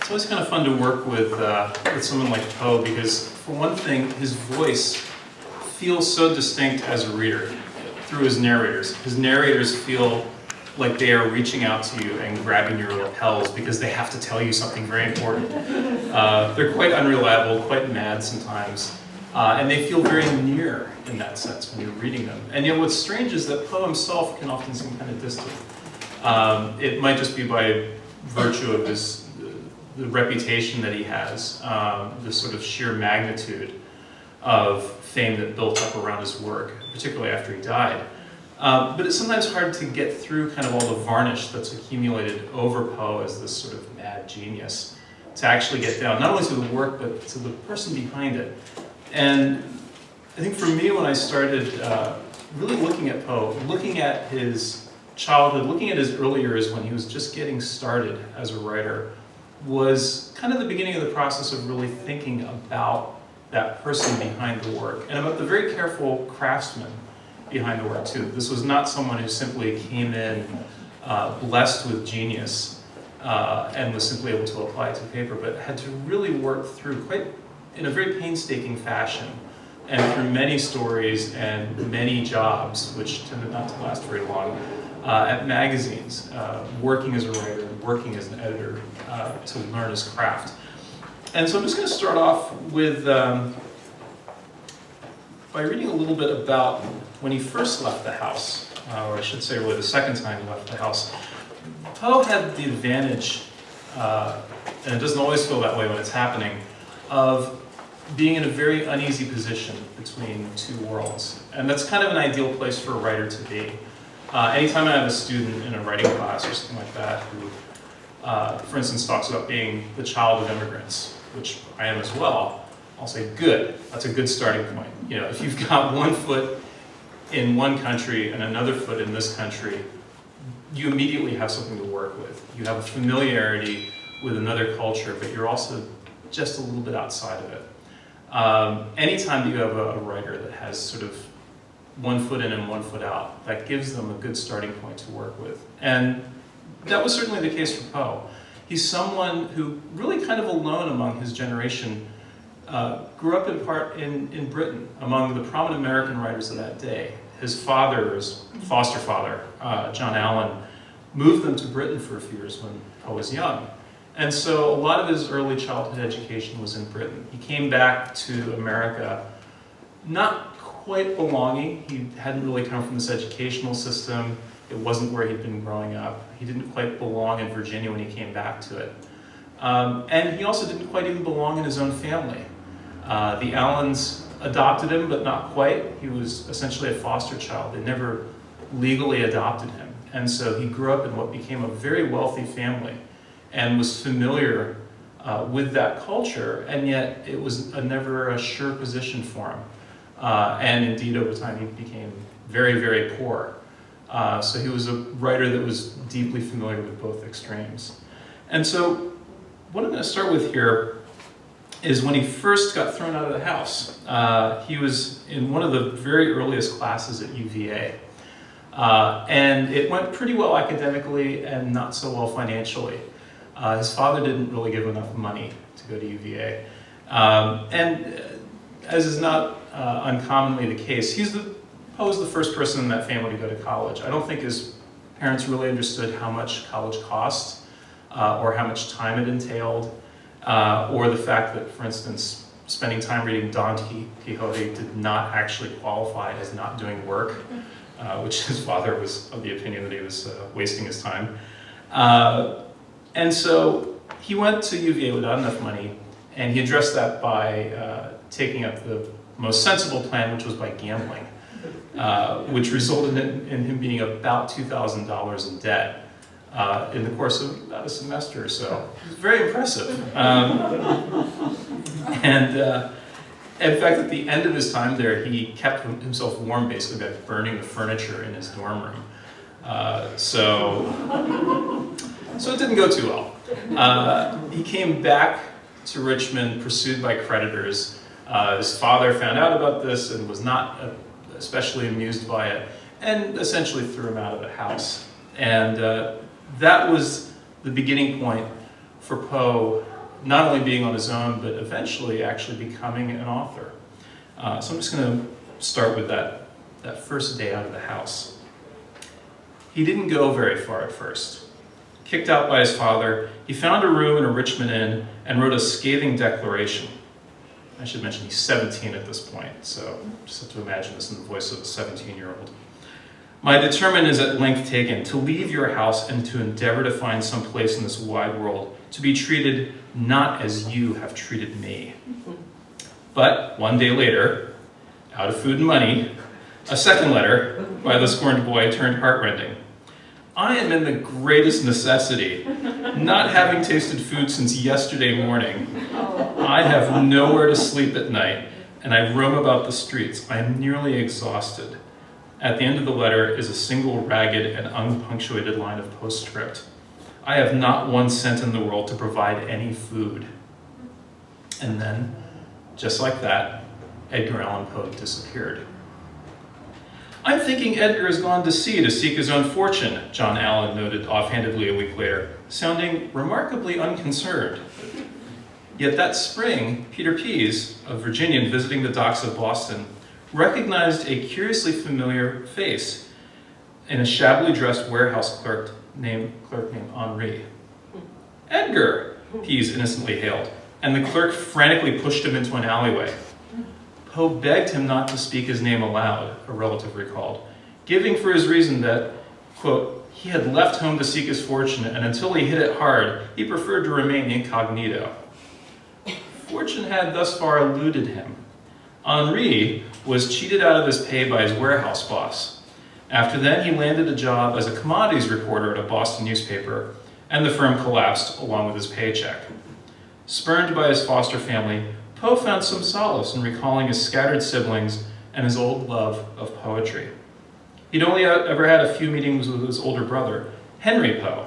It's always kind of fun to work with someone like Poe because, for one thing, his voice feels so distinct as a reader through his narrators. His narrators feel like they are reaching out to you and grabbing your lapels because they have to tell you something very important. They're quite unreliable, quite mad sometimes, and they feel very near in that sense when you're reading them. And yet what's strange is that Poe himself can often seem kind of distant. It might just be by virtue of the reputation that he has, the sort of sheer magnitude of fame that built up around his work, particularly after he died. But it's sometimes hard to get through kind of all the varnish that's accumulated over Poe as this sort of mad genius, to actually get down, not only to the work, but to the person behind it. And I think for me, when I started really looking at Poe, looking at his childhood, looking at his early years when he was just getting started as a writer, was kind of the beginning of the process of really thinking about that person behind the work, and about the very careful craftsman behind the work too. This was not someone who simply came in blessed with genius and was simply able to apply it to paper, but had to really work through quite in a very painstaking fashion, and through many stories and many jobs, which tended not to last very long, at magazines, working as a writer, working as an editor to learn his craft. And so I'm just going to start off with by reading a little bit about when he first left the house, or I should say really the second time he left the house. Poe had the advantage, and it doesn't always feel that way when it's happening, of being in a very uneasy position between two worlds. And that's kind of an ideal place for a writer to be. Anytime I have a student in a writing class or something like that who, for instance, talks about being the child of immigrants, which I am as well, I'll say, good, that's a good starting point. You know, if you've got one foot in one country and another foot in this country, you immediately have something to work with. You have a familiarity with another culture, but you're also just a little bit outside of it. Anytime you have a writer that has sort of one foot in and one foot out, that gives them a good starting point to work with. And that was certainly the case for Poe. He's someone who, really kind of alone among his generation, grew up in part in Britain, among the prominent American writers of that day. His father, his foster father, John Allan, moved them to Britain for a few years when Poe was young. And so a lot of his early childhood education was in Britain. He came back to America not quite belonging. He hadn't really come from this educational system. It wasn't where he'd been growing up. He didn't quite belong in Virginia when he came back to it. And he also didn't quite even belong in his own family. The Allans adopted him, but not quite. He was essentially a foster child. They never legally adopted him. And so he grew up in what became a very wealthy family and was familiar with that culture, and yet it was never a sure position for him. And indeed, over time, he became very, very poor. So he was a writer that was deeply familiar with both extremes. And so what I'm going to start with here is when he first got thrown out of the house. He was in one of the very earliest classes at UVA. And it went pretty well academically and not so well financially. His father didn't really give him enough money to go to UVA. And as is not uncommonly the case, Poe's the first person in that family to go to college. I don't think his parents really understood how much college cost, or how much time it entailed, or the fact that, for instance, spending time reading Don Quixote did not actually qualify as not doing work, which his father was of the opinion that he was wasting his time. And so he went to UVA without enough money, and he addressed that by taking up the most sensible plan, which was by gambling, which resulted in him being about $2,000 in debt in the course of about a semester or so. It was very impressive. And in fact, at the end of his time there, he kept himself warm basically by burning the furniture in his dorm room. So it didn't go too well. He came back to Richmond pursued by creditors. His father found out about this and was not especially amused by it, and essentially threw him out of the house. And that was the beginning point for Poe not only being on his own, but eventually actually becoming an author. So I'm just going to start with that first day out of the house. He didn't go very far at first. Kicked out by his father, he found a room in a Richmond inn and wrote a scathing declaration. I should mention he's 17 at this point, so just have to imagine this in the voice of a 17-year-old. My determination is at length taken to leave your house and to endeavor to find some place in this wide world, to be treated not as you have treated me. But one day later, out of food and money, a second letter by the scorned boy turned heartrending. I am in the greatest necessity, not having tasted food since yesterday morning. I have nowhere to sleep at night, and I roam about the streets. I am nearly exhausted. At the end of the letter is a single ragged and unpunctuated line of postscript. I have not 1 cent in the world to provide any food. And then, just like that, Edgar Allan Poe disappeared. I'm thinking Edgar has gone to sea to seek his own fortune, John Allen noted offhandedly a week later, sounding remarkably unconcerned. Yet that spring, Peter Pease, a Virginian visiting the docks of Boston, recognized a curiously familiar face in a shabbily dressed warehouse clerk named Henri. Edgar, Pease innocently hailed, and the clerk frantically pushed him into an alleyway. Poe begged him not to speak his name aloud, a relative recalled, giving for his reason that, quote, he had left home to seek his fortune, and until he hit it hard, he preferred to remain incognito. Fortune had thus far eluded him. Henri was cheated out of his pay by his warehouse boss. After then, he landed a job as a commodities reporter at a Boston newspaper, and the firm collapsed along with his paycheck. Spurned by his foster family, Poe found some solace in recalling his scattered siblings and his old love of poetry. He'd only ever had a few meetings with his older brother, Henry Poe,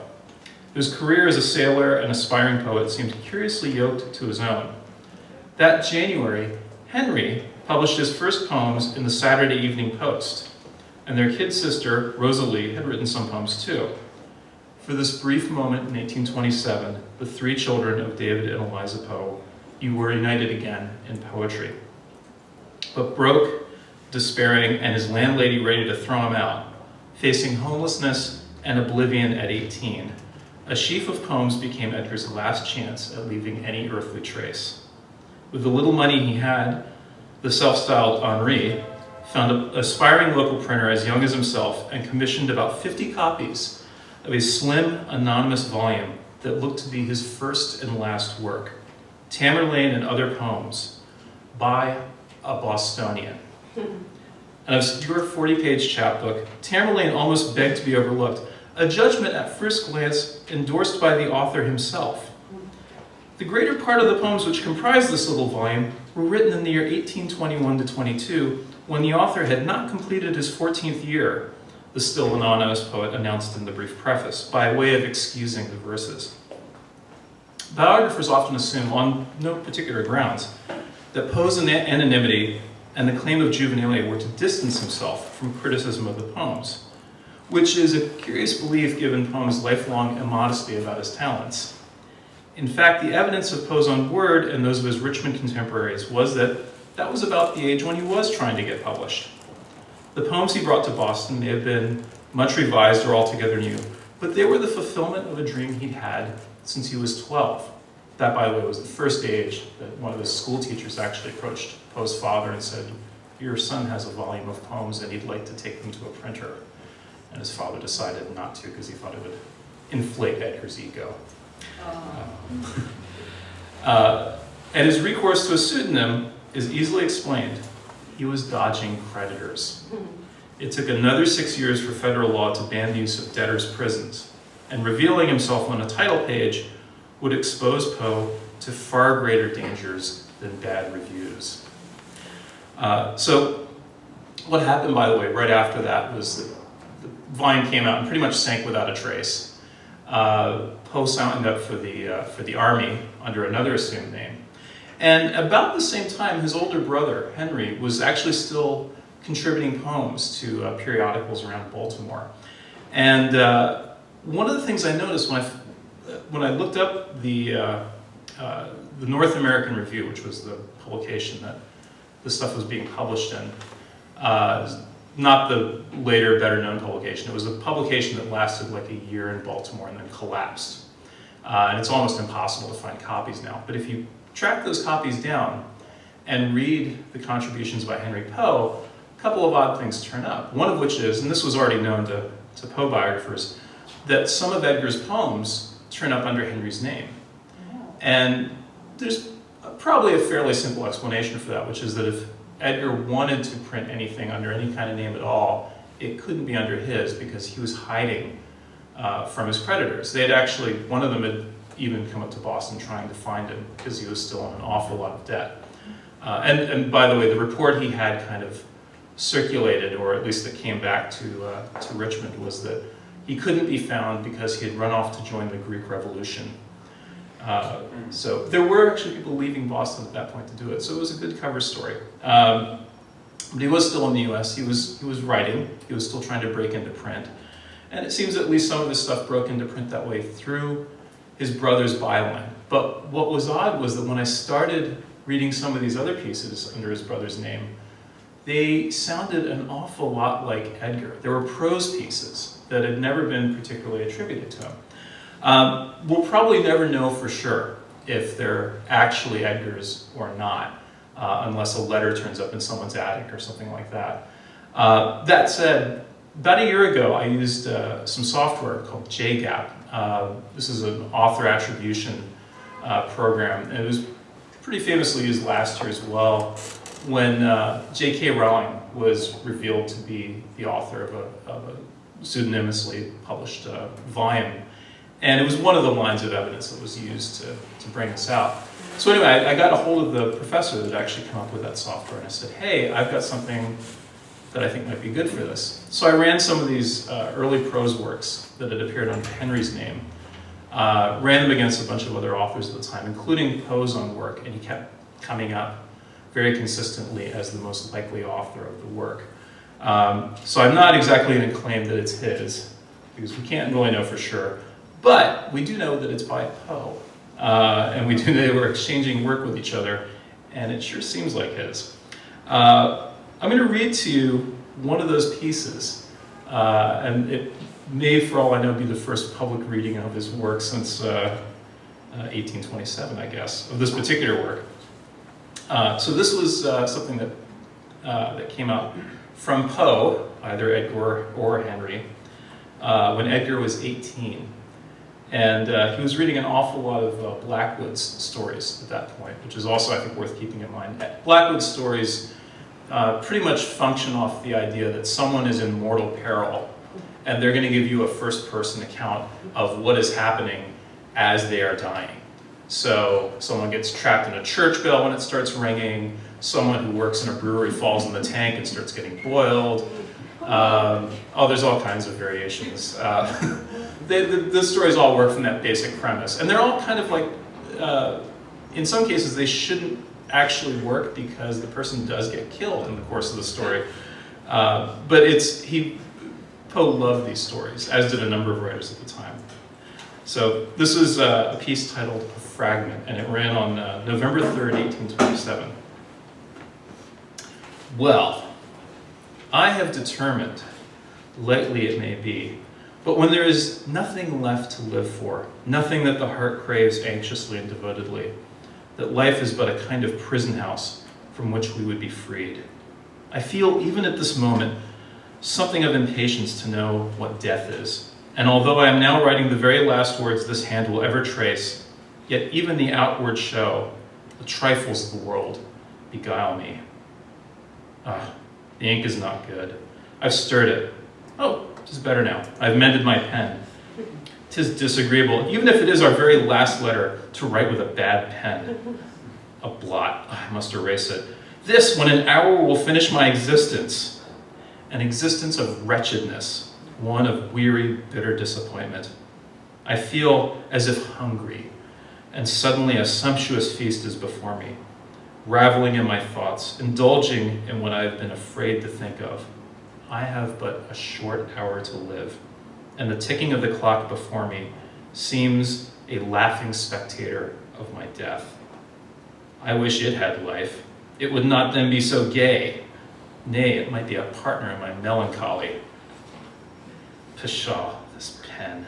whose career as a sailor and aspiring poet seemed curiously yoked to his own. That January, Henry published his first poems in the Saturday Evening Post, and their kid sister, Rosalie, had written some poems too. For this brief moment in 1827, the 3 children of David and Eliza Poe, you were united again in poetry. But broke, despairing, and his landlady ready to throw him out, facing homelessness and oblivion at 18, a sheaf of poems became Edgar's last chance at leaving any earthly trace. With the little money he had, the self-styled Henri found an aspiring local printer as young as himself and commissioned about 50 copies of a slim, anonymous volume that looked to be his first and last work, Tamerlane and Other Poems, by a Bostonian. An obscure 40-page chapbook, Tamerlane almost begged to be overlooked, a judgment at first glance endorsed by the author himself. The greater part of the poems which comprise this little volume were written in the year 1821 to 22, when the author had not completed his 14th year, the still anonymous poet announced in the brief preface, by way of excusing the verses. Biographers often assume, on no particular grounds, that Poe's anonymity and the claim of juvenilia were to distance himself from criticism of the poems, which is a curious belief given Poe's lifelong immodesty about his talents. In fact, the evidence of Poe's own word and those of his Richmond contemporaries was that that was about the age when he was trying to get published. The poems he brought to Boston may have been much revised or altogether new, but they were the fulfillment of a dream he'd had since he was 12. That, by the way, was the first age that one of his school teachers actually approached Poe's father and said, your son has a volume of poems and he'd like to take them to a printer. And his father decided not to because he thought it would inflate Edgar's ego. And his recourse to a pseudonym is easily explained. He was dodging creditors. It took another 6 years for federal law to ban the use of debtors' prisons, and revealing himself on a title page would expose Poe to far greater dangers than bad reviews. So what happened, by the way, right after that was that the volume came out and pretty much sank without a trace. Poe signed up for the Army under another assumed name. And about the same time, his older brother, Henry, was actually still contributing poems to periodicals around Baltimore. And one of the things I noticed when I looked up the the North American Review, which was the publication that this stuff was being published in, not the later, better-known publication. It was a publication that lasted like a year in Baltimore and then collapsed. And it's almost impossible to find copies now. But if you track those copies down and read the contributions by Henry Poe, a couple of odd things turn up. One of which is, and this was already known to Poe biographers, that some of Edgar's poems turn up under Henry's name. And there's probably a fairly simple explanation for that, which is that if Edgar wanted to print anything under any kind of name at all, it couldn't be under his because he was hiding from his creditors. They had actually, one of them had even come up to Boston trying to find him because he was still in an awful lot of debt. And by the way, the report he had kind of circulated, or at least that came back to Richmond, was that he couldn't be found because he had run off to join the Greek Revolution. So there were actually people leaving Boston at that point to do it, so it was a good cover story. But he was still in the US, he was writing, he was still trying to break into print. And it seems at least some of his stuff broke into print that way through his brother's byline. But what was odd was that when I started reading some of these other pieces under his brother's name, they sounded an awful lot like Edgar. There were prose pieces that had never been particularly attributed to him. We'll probably never know for sure if they're actually Edgar's or not, unless a letter turns up in someone's attic or something like that. That said, about a year ago, I used some software called JGAP. This is an author attribution program, and it was pretty famously used last year as well when J.K. Rowling was revealed to be the author of a pseudonymously published volume. And it was one of the lines of evidence that was used to bring this out. So anyway, I got a hold of the professor that had actually come up with that software, and I said, hey, I've got something that I think might be good for this. So I ran some of these early prose works that had appeared under Henry's name, ran them against a bunch of other authors at the time, including Poe's own work, and he kept coming up very consistently as the most likely author of the work. So I'm not exactly going to claim that it's his, because we can't really know for sure, but we do know that it's by Poe, and we do know they were exchanging work with each other, and it sure seems like his. I'm going to read to you one of those pieces, and it may, for all I know, be the first public reading of his work since 1827, I guess, of this particular work. So this was something that came out from Poe, either Edgar or Henry, when Edgar was 18. And he was reading an awful lot of Blackwood's stories at that point, which is also, I think, worth keeping in mind. Blackwood's stories pretty much function off the idea that someone is in mortal peril, and they're going to give you a first-person account of what is happening as they are dying. So someone gets trapped in a church bell when it starts ringing, someone who works in a brewery falls in the tank and starts getting boiled. There's all kinds of variations. The stories all work from that basic premise. And they're all kind of like, in some cases they shouldn't actually work because the person does get killed in the course of the story. But Poe loved these stories, as did a number of writers at the time. So this is a piece titled A Fragment, and it ran on November 3rd, 1827. Well, I have determined, lately it may be, but when there is nothing left to live for, nothing that the heart craves anxiously and devotedly, that life is but a kind of prison house from which we would be freed. I feel, even at this moment, something of impatience to know what death is. And although I am now writing the very last words this hand will ever trace, yet even the outward show, the trifles of the world, beguile me. The ink is not good. I've stirred it. Oh, 'tis better now. I've mended my pen. 'Tis disagreeable, even if it is our very last letter, to write with a bad pen. A blot, I must erase it. This, when an hour will finish my existence. An existence of wretchedness, one of weary, bitter disappointment. I feel as if hungry, and suddenly a sumptuous feast is before me, raveling in my thoughts, indulging in what I have been afraid to think of. I have but a short hour to live, and the ticking of the clock before me seems a laughing spectator of my death. I wish it had life. It would not then be so gay. Nay, it might be a partner in my melancholy. Pshaw, this pen.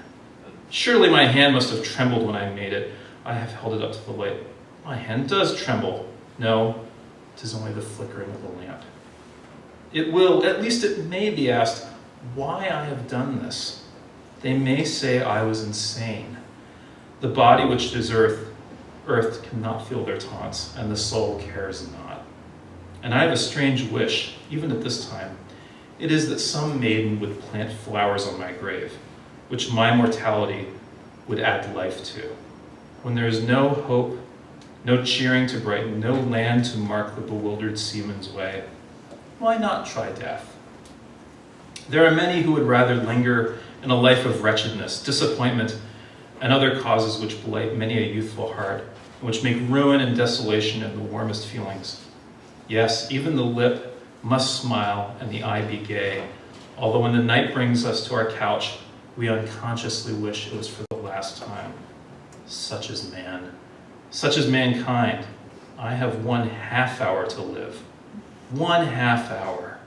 Surely my hand must have trembled when I made it. I have held it up to the light. My hand does tremble. No, 'tis only the flickering of the lamp. It will, at least it may be asked, why I have done this. They may say I was insane. The body which is earth cannot feel their taunts, and the soul cares not. And I have a strange wish, even at this time. It is that some maiden would plant flowers on my grave, which my mortality would add life to. When there is no hope, no cheering to brighten, no land to mark the bewildered seaman's way, why not try death? There are many who would rather linger in a life of wretchedness, disappointment, and other causes which blight many a youthful heart, and which make ruin and desolation in the warmest feelings. Yes, even the lip must smile and the eye be gay, although when the night brings us to our couch, we unconsciously wish it was for the last time. Such is man, such is mankind. I have 1/2 hour to live. 1/2 hour.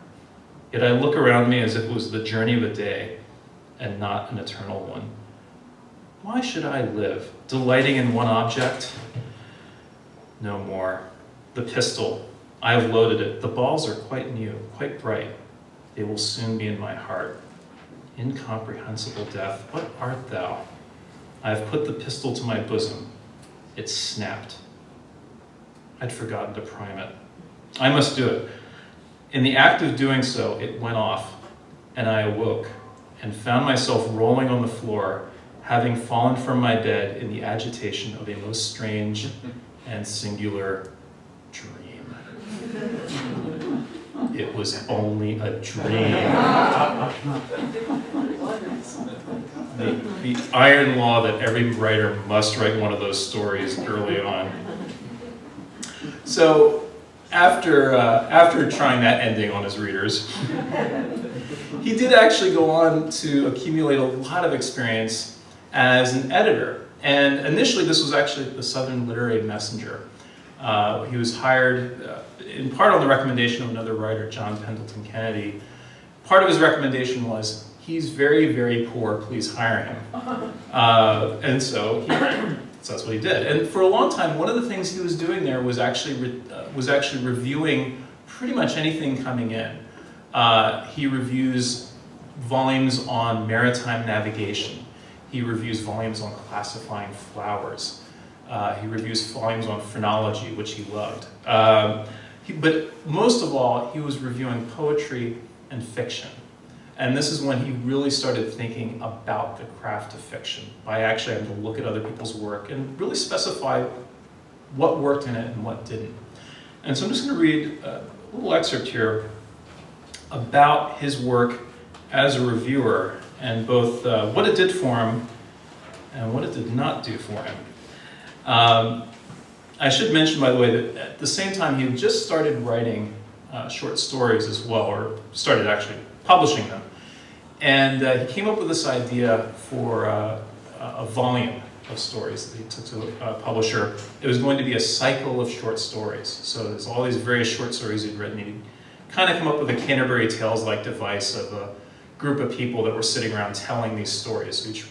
Yet I look around me as if it was the journey of a day and not an eternal one. Why should I live, delighting in one object? No more. The pistol. I have loaded it. The balls are quite new, quite bright. They will soon be in my heart. Incomprehensible death, what art thou? I have put the pistol to my bosom. It snapped. I'd forgotten to prime it. I must do it. In the act of doing so, it went off, and I awoke and found myself rolling on the floor, having fallen from my bed in the agitation of a most strange and singular dream. It was only a dream. The iron law that every writer must write one of those stories early on. So after trying that ending on his readers, he did actually go on to accumulate a lot of experience as an editor. And initially this was actually the Southern Literary Messenger. He was hired in part on the recommendation of another writer, John Pendleton Kennedy. Part of his recommendation was, he's very, very poor, please hire him. And so that's what he did. And for a long time, one of the things he was doing there was actually reviewing pretty much anything coming in. He reviews volumes on maritime navigation. He reviews volumes on classifying flowers. He reviews volumes on phrenology, which he loved. But most of all, he was reviewing poetry and fiction. And this is when he really started thinking about the craft of fiction, by actually having to look at other people's work and really specify what worked in it and what didn't. And so I'm just going to read a little excerpt here about his work as a reviewer, and both what it did for him and what it did not do for him. I should mention, by the way, that at the same time he had just started writing short stories as well, or started actually publishing them. And he came up with this idea for a volume of stories that he took to a publisher. It was going to be a cycle of short stories. So there's all these various short stories he'd written. He'd kind of come up with a Canterbury Tales-like device of a group of people that were sitting around telling these stories. So each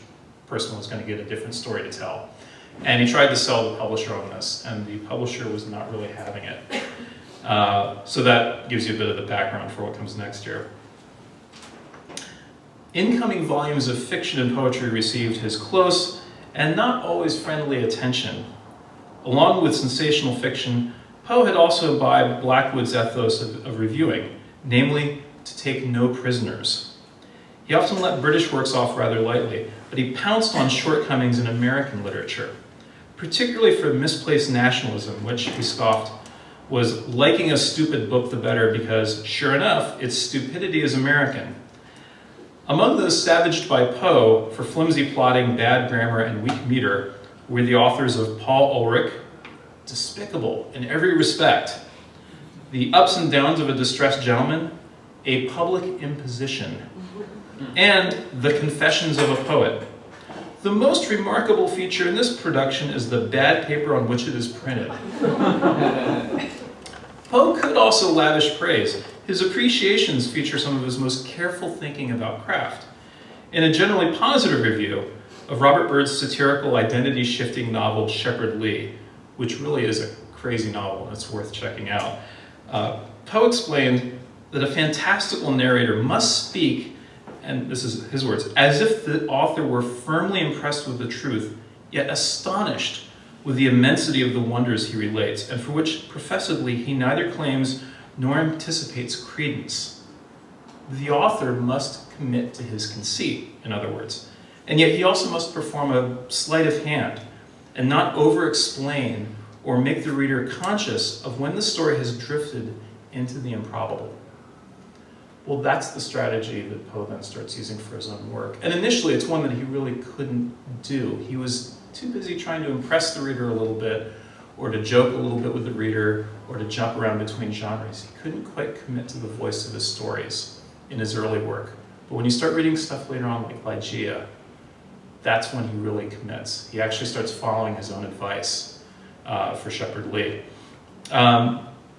person was going to get a different story to tell. And he tried to sell the publisher on this, and the publisher was not really having it. So that gives you a bit of the background for what comes next here. Incoming volumes of fiction and poetry received his close and not always friendly attention. Along with sensational fiction, Poe had also imbibed Blackwood's ethos of reviewing, namely, to take no prisoners. He often let British works off rather lightly, but he pounced on shortcomings in American literature, particularly for misplaced nationalism, which, he scoffed, was liking a stupid book the better because, sure enough, its stupidity is American. Among those savaged by Poe for flimsy plotting, bad grammar, and weak meter were the authors of Paul Ulrich, despicable in every respect, The Ups and Downs of a Distressed Gentleman, A Public Imposition, and The Confessions of a Poet. The most remarkable feature in this production is the bad paper on which it is printed. Poe could also lavish praise. His appreciations feature some of his most careful thinking about craft. In a generally positive review of Robert Byrd's satirical identity-shifting novel Shepherd Lee, which really is a crazy novel and it's worth checking out, Poe explained that a fantastical narrator must speak, and this is his words, as if the author were firmly impressed with the truth, yet astonished with the immensity of the wonders he relates, and for which professedly he neither claims nor anticipates credence. The author must commit to his conceit, in other words, and yet he also must perform a sleight of hand and not over-explain or make the reader conscious of when the story has drifted into the improbable. Well, that's the strategy that Poe then starts using for his own work. And initially, it's one that he really couldn't do. He was too busy trying to impress the reader a little bit, or to joke a little bit with the reader, or to jump around between genres. He couldn't quite commit to the voice of his stories in his early work. But when you start reading stuff later on, like Ligeia, that's when he really commits. He actually starts following his own advice for Shepherd Lee.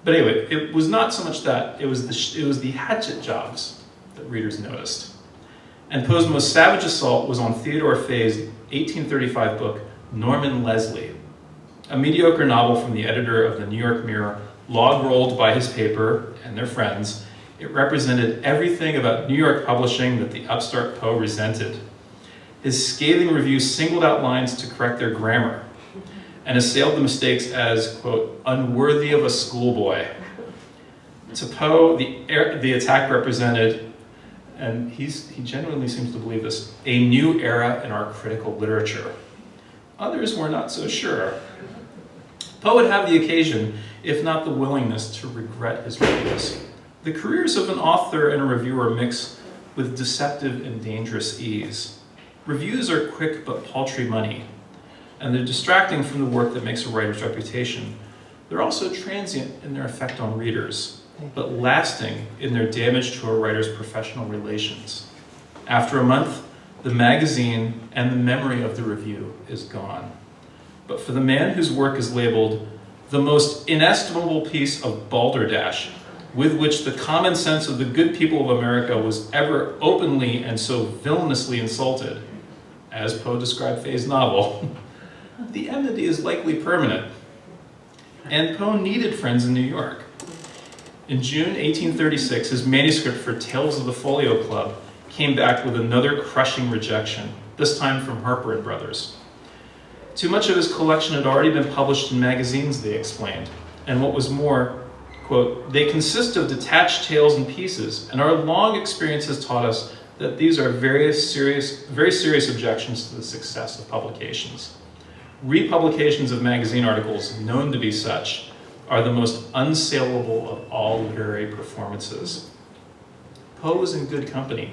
But anyway, it was not so much that, it was the hatchet jobs that readers noticed. And Poe's most savage assault was on Theodore Fay's 1835 book, Norman Leslie, a mediocre novel from the editor of the New York Mirror, log-rolled by his paper and their friends. It represented everything about New York publishing that the upstart Poe resented. His scathing review singled out lines to correct their grammar and assailed the mistakes as, quote, unworthy of a schoolboy. To Poe, the attack represented, and he genuinely seems to believe this, a new era in our critical literature. Others were not so sure. Poe would have the occasion, if not the willingness, to regret his reviews. The careers of an author and a reviewer mix with deceptive and dangerous ease. Reviews are quick but paltry money, and they're distracting from the work that makes a writer's reputation. They're also transient in their effect on readers, but lasting in their damage to a writer's professional relations. After a month, the magazine and the memory of the review is gone. But for the man whose work is labeled the most inestimable piece of balderdash with which the common sense of the good people of America was ever openly and so villainously insulted, as Poe described Fay's novel, the enmity is likely permanent. And Poe needed friends in New York. In June 1836, his manuscript for Tales of the Folio Club came back with another crushing rejection, this time from Harper & Brothers. Too much of his collection had already been published in magazines, they explained, and what was more, quote, they consist of detached tales and pieces, and our long experience has taught us that these are very serious objections to the success of publications. Republications of magazine articles known to be such are the most unsaleable of all literary performances. Poe was in good company.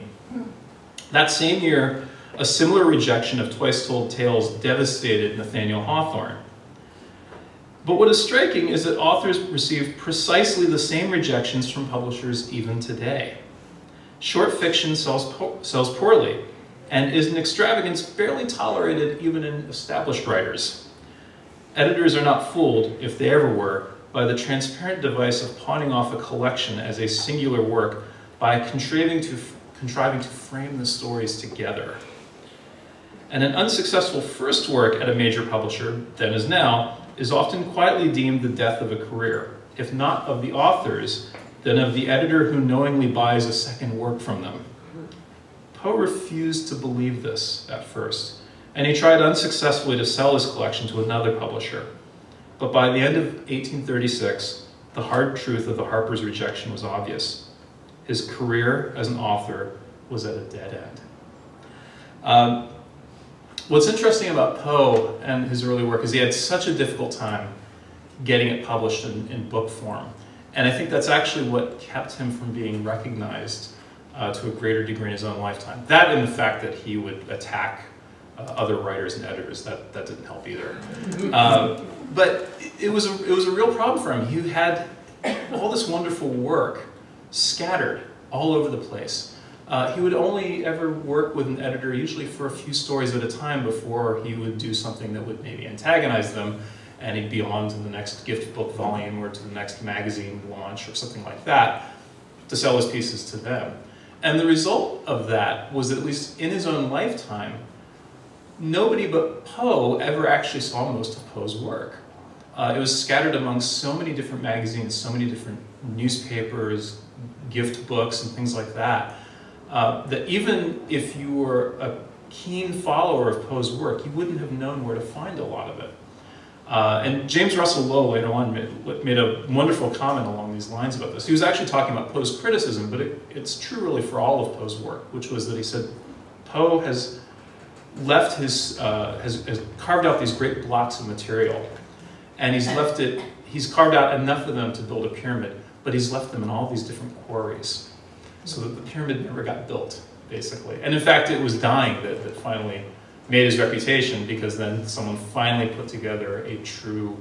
That same year, a similar rejection of twice-told tales devastated Nathaniel Hawthorne. But what is striking is that authors receive precisely the same rejections from publishers even today. Short fiction sells poorly, and is an extravagance barely tolerated even in established writers. Editors are not fooled, if they ever were, by the transparent device of pawning off a collection as a singular work by contriving to frame the stories together. And an unsuccessful first work at a major publisher, then as now, is often quietly deemed the death of a career, if not of the authors, then of the editor who knowingly buys a second work from them. Poe refused to believe this at first, and he tried unsuccessfully to sell his collection to another publisher. But by the end of 1836, the hard truth of the Harper's rejection was obvious. His career as an author was at a dead end. What's interesting about Poe and his early work is he had such a difficult time getting it published in book form. And I think that's actually what kept him from being recognized to a greater degree in his own lifetime. That and the fact that he would attack other writers and editors, that didn't help either. But it was a real problem for him. He had all this wonderful work scattered all over the place. he would only ever work with an editor usually for a few stories at a time before he would do something that would maybe antagonize them, and he'd be on to the next gift book volume or to the next magazine launch or something like that to sell his pieces to them. And the result of that was that, at least in his own lifetime, nobody but Poe ever actually saw most of Poe's work. It was scattered among so many different magazines, so many different newspapers, gift books, and things like that, that even if you were a keen follower of Poe's work, you wouldn't have known where to find a lot of it. And James Russell Lowe later on made a wonderful comment along these lines about this. He was actually talking about Poe's criticism, but it's true really for all of Poe's work, which was that he said Poe has left his, has carved out these great blocks of material, and he's carved out enough of them to build a pyramid, but he's left them in all these different quarries, so that the pyramid never got built, basically. And in fact, it was dying that finally made his reputation, because then someone finally put together a true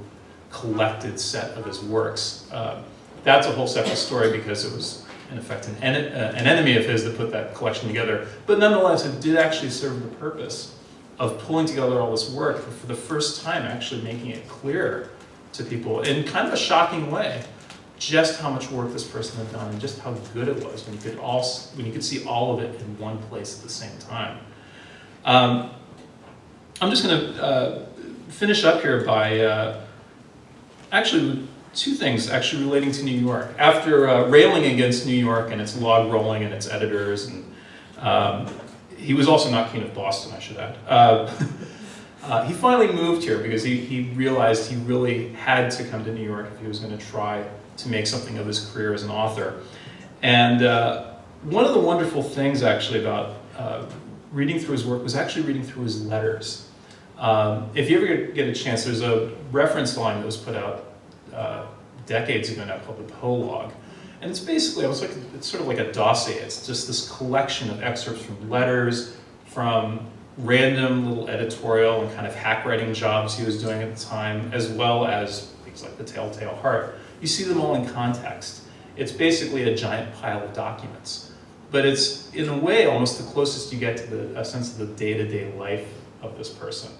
collected set of his works. That's a whole separate story, because it was, in effect, an enemy of his that put that collection together. But nonetheless, it did actually serve the purpose of pulling together all this work, for the first time actually making it clear to people in kind of a shocking way just how much work this person had done and just how good it was when you could see all of it in one place at the same time. I'm just going to finish up here by actually two things actually relating to New York. After railing against New York and its log rolling and its editors, and he was also not keen of Boston, I should add. He finally moved here because he realized he really had to come to New York if he was going to try to make something of his career as an author. And one of the wonderful things actually about reading through his work was actually reading through his letters. If you ever get a chance, there's a reference volume that was put out decades ago now called the Poe Log. And it's basically, it's sort of like a dossier. It's just this collection of excerpts from letters, from random little editorial and kind of hack writing jobs he was doing at the time, as well as things like the Telltale Heart. You see them all in context. It's basically a giant pile of documents. But it's, in a way, almost the closest you get to a sense of the day-to-day life of this person.